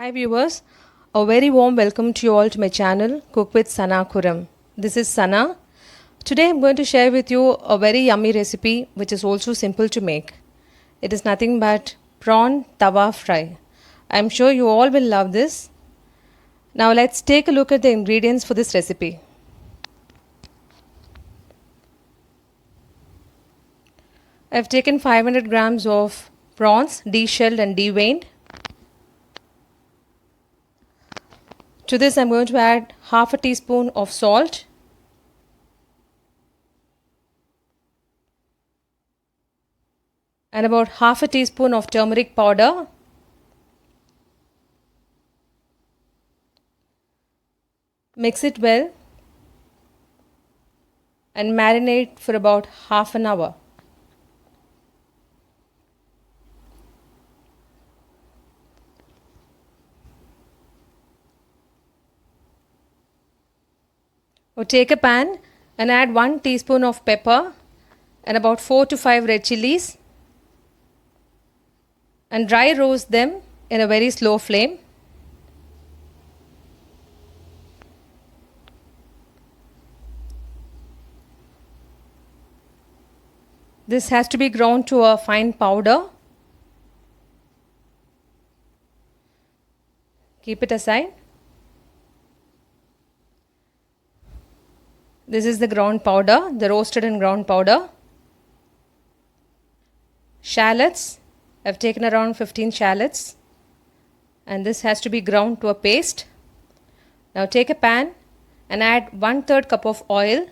Hi viewers, a very warm welcome to you all to my channel Cook with Sana Khuram. This is Sana. Today I'm going to share with you a very yummy recipe which is also simple to make. It is nothing but prawn tawa fry. I'm sure you all will love this. Now let's take a look at the ingredients for this recipe. I've taken 500 grams of prawns, de-shelled and de-veined. To this I'm going to add half a teaspoon of salt, and about half a teaspoon of turmeric powder, mix it well and marinate for about half an hour. Or take a pan and add 1 teaspoon of pepper and about 4 to 5 red chilies and dry roast them in a very slow flame. This has to be ground to a fine powder. Keep it aside. This is the ground powder, the roasted and ground powder. Shallots, I've taken around 15 shallots and this has to be ground to a paste. Now take a pan and add 1/3 cup of oil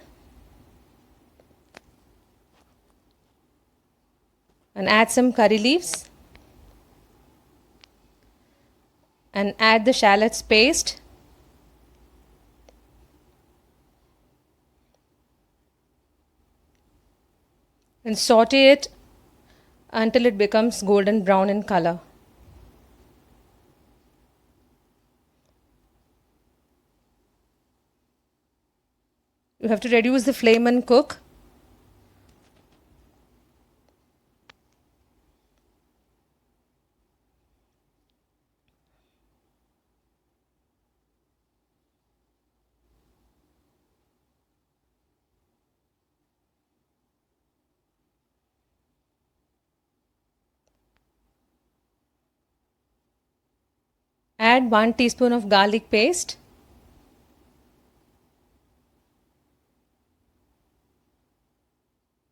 and add some curry leaves and add the shallots paste. And saute it until it becomes golden brown in color. You have to reduce the flame and cook. Add 1 teaspoon of garlic paste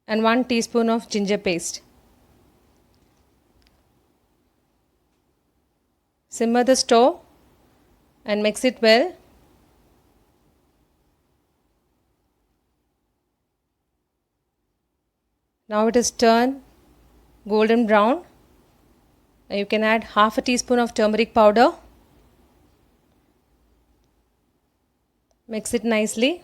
and 1 teaspoon of ginger paste. Simmer the stove and mix it well. Now it is turned golden brown. Now you can add half a teaspoon of turmeric powder. Mix it nicely.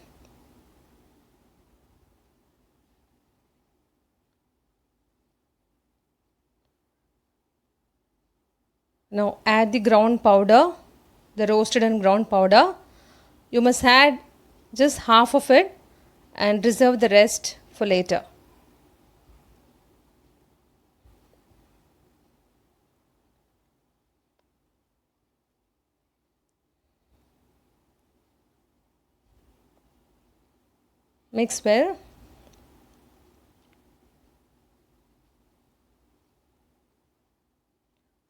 Now add the ground powder, the roasted and ground powder. You must add just half of it and reserve the rest for later. Mix well.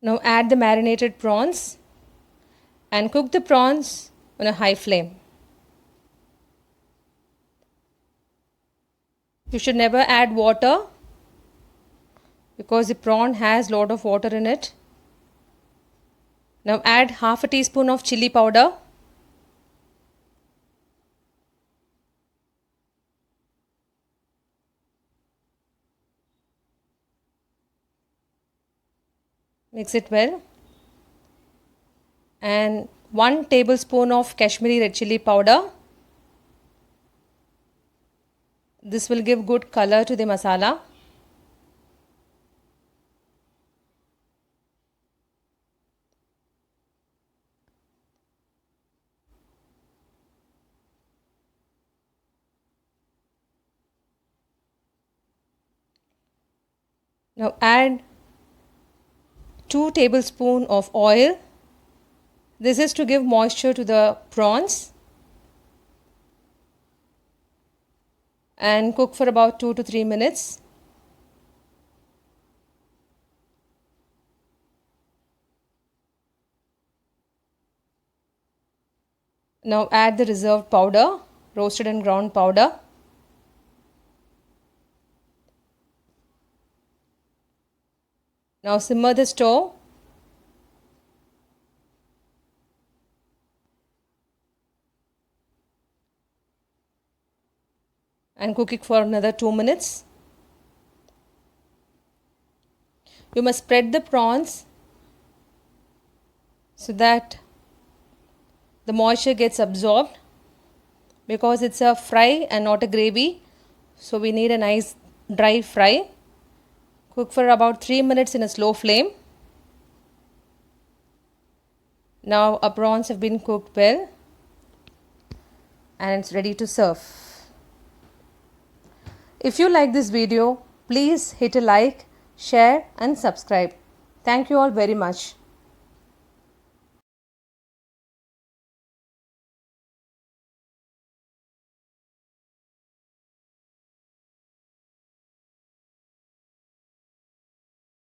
Now add the marinated prawns and cook the prawns on a high flame. You should never add water because the prawn has a lot of water in it. Now add half a teaspoon of chili powder. Mix it well. And 1 tablespoon of Kashmiri red chili powder. This will give good color to the masala. Now add 2 tablespoons of oil This is to give moisture to the prawns, and cook for about 2 to 3 minutes. Now add the reserved powder, roasted and ground powder. Now simmer the stove. And cook it for another 2 minutes. You must spread the prawns so that the moisture gets absorbed, because it's a fry and not a gravy, so we need a nice dry fry. Cook for about 3 minutes in a slow flame. Now our prawns have been cooked well and it's ready to serve. If you like this video, please hit a like, share and subscribe. Thank you all very much.